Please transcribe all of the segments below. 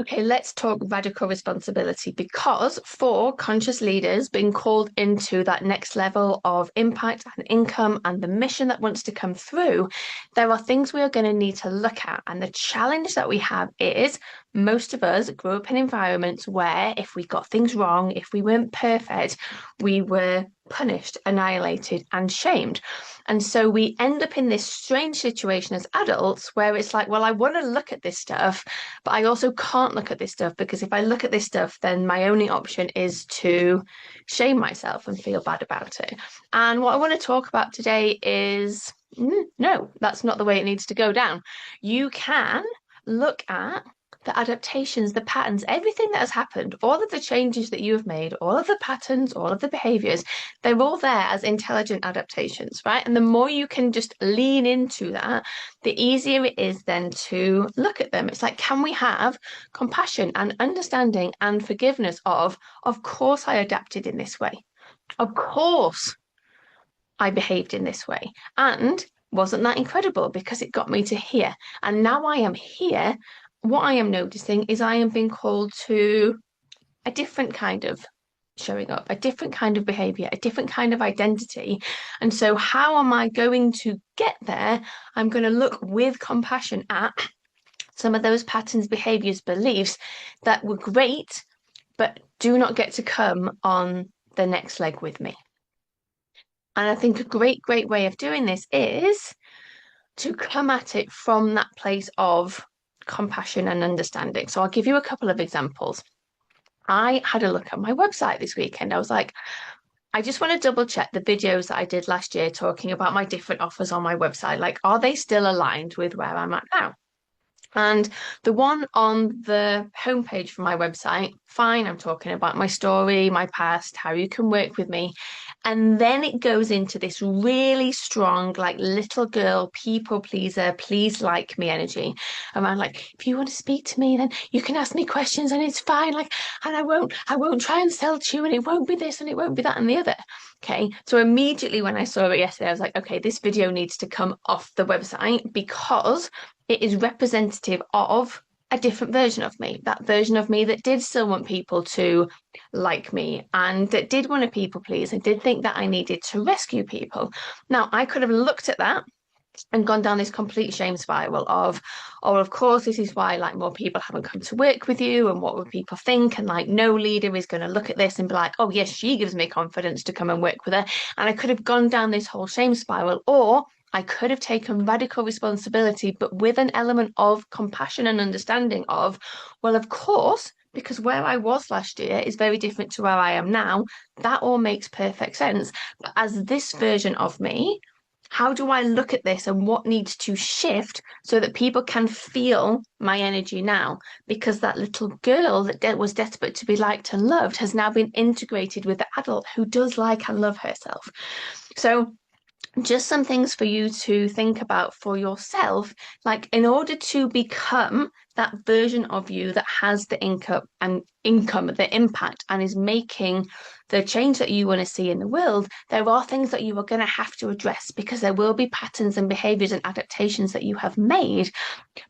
Okay, let's talk radical responsibility because for conscious leaders being called into that next level of impact and income and the mission that wants to come through, there are things we are going to need to look at. And the challenge that we have is most of us grew up in environments where if we got things wrong, if we weren't perfect, we were punished, annihilated, and shamed. And so we end up in this strange situation as adults where it's like, well, I want to look at this stuff, but I also can't look at this stuff because if I look at this stuff, then my only option is to shame myself and feel bad about it. And what I want to talk about today is no, that's not the way it needs to go down. You can look at the adaptations, the patterns, everything that has happened, all of the changes that you have made, all of the patterns, all of the behaviors, they're all there as intelligent adaptations, right? And the more you can just lean into that, the easier it is then to look at them. It's like, can we have compassion and understanding and forgiveness of course, I adapted in this way. Of course, I behaved in this way. And wasn't that incredible? Because it got me to here. And now I am here. What I am noticing is I am being called to a different kind of showing up, a different kind of behavior, a different kind of identity. And so, how am I going to get there? I'm going to look with compassion at some of those patterns, behaviors, beliefs that were great, but do not get to come on the next leg with me. And I think a great way of doing this is to come at it from that place of compassion and understanding. So I'll give you a couple of examples. I had a look at my website this weekend. I was like, I just want to double check the videos that I did last year talking about my different offers on my website. Like, are they still aligned with where I'm at now? And the one on the homepage for my website, fine, I'm talking about my story, my past, how you can work with me. And then it goes into this really strong, like little girl, people pleaser, please like me energy. Around like, if you want to speak to me, then you can ask me questions and it's fine. Like, and I won't try and sell to you and it won't be this and it won't be that and the other. Okay. So immediately when I saw it yesterday, I was like, okay, this video needs to come off the website because it is representative of a different version of me, that version of me that did still want people to like me and that did want to people please and did think that I needed to rescue people. Now, I could have looked at that and gone down this complete shame spiral of, oh, of course, this is why like more people haven't come to work with you and what would people think? And like no leader is going to look at this and be like, oh, yes, she gives me confidence to come and work with her. And I could have gone down this whole shame spiral, or I could have taken radical responsibility, but with an element of compassion and understanding of, well, of course, because where I was last year is very different to where I am now. That all makes perfect sense. But as this version of me, how do I look at this and what needs to shift so that people can feel my energy now? Because that little girl that was desperate to be liked and loved has now been integrated with the adult who does like and love herself. So just some things for you to think about for yourself. Like, in order to become that version of you that has the income, the impact, and is making the change that you want to see in the world, there are things that you are going to have to address because there will be patterns and behaviors and adaptations that you have made,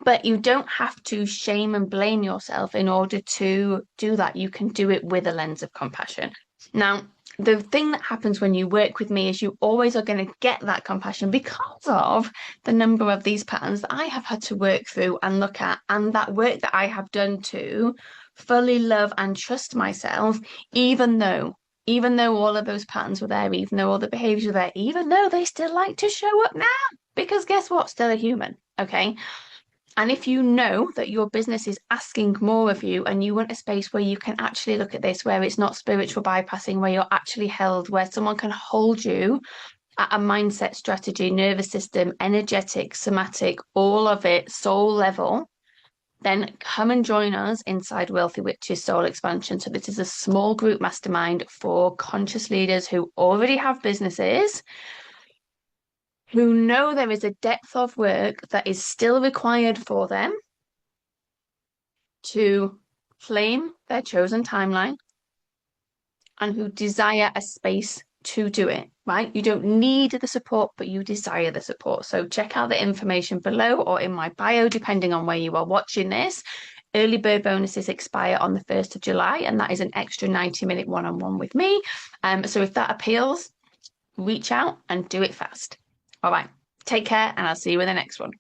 but you don't have to shame and blame yourself in order to do that. You can do it with a lens of compassion. Now, the thing that happens when you work with me is you always are going to get that compassion because of the number of these patterns that I have had to work through and look at, and that work that I have done to fully love and trust myself, even though all of those patterns were there, even though all the behaviors were there, even though they still like to show up now, because guess what? Still a human, okay? And if you know that your business is asking more of you and you want a space where you can actually look at this, where it's not spiritual bypassing, where you're actually held, where someone can hold you at a mindset, strategy, nervous system, energetic, somatic, all of it, soul level, then come and join us inside Wealthy Witches Soul Expansion. So this is a small group mastermind for conscious leaders who already have businesses, who know there is a depth of work that is still required for them to claim their chosen timeline and who desire a space to do it, right? You don't need the support, but you desire the support. So check out the information below or in my bio, depending on where you are watching this. Early bird bonuses expire on the 1st of July, and that is an extra 90-minute one-on-one with me. So if that appeals, reach out and do it fast. All right, take care, and I'll see you in the next one.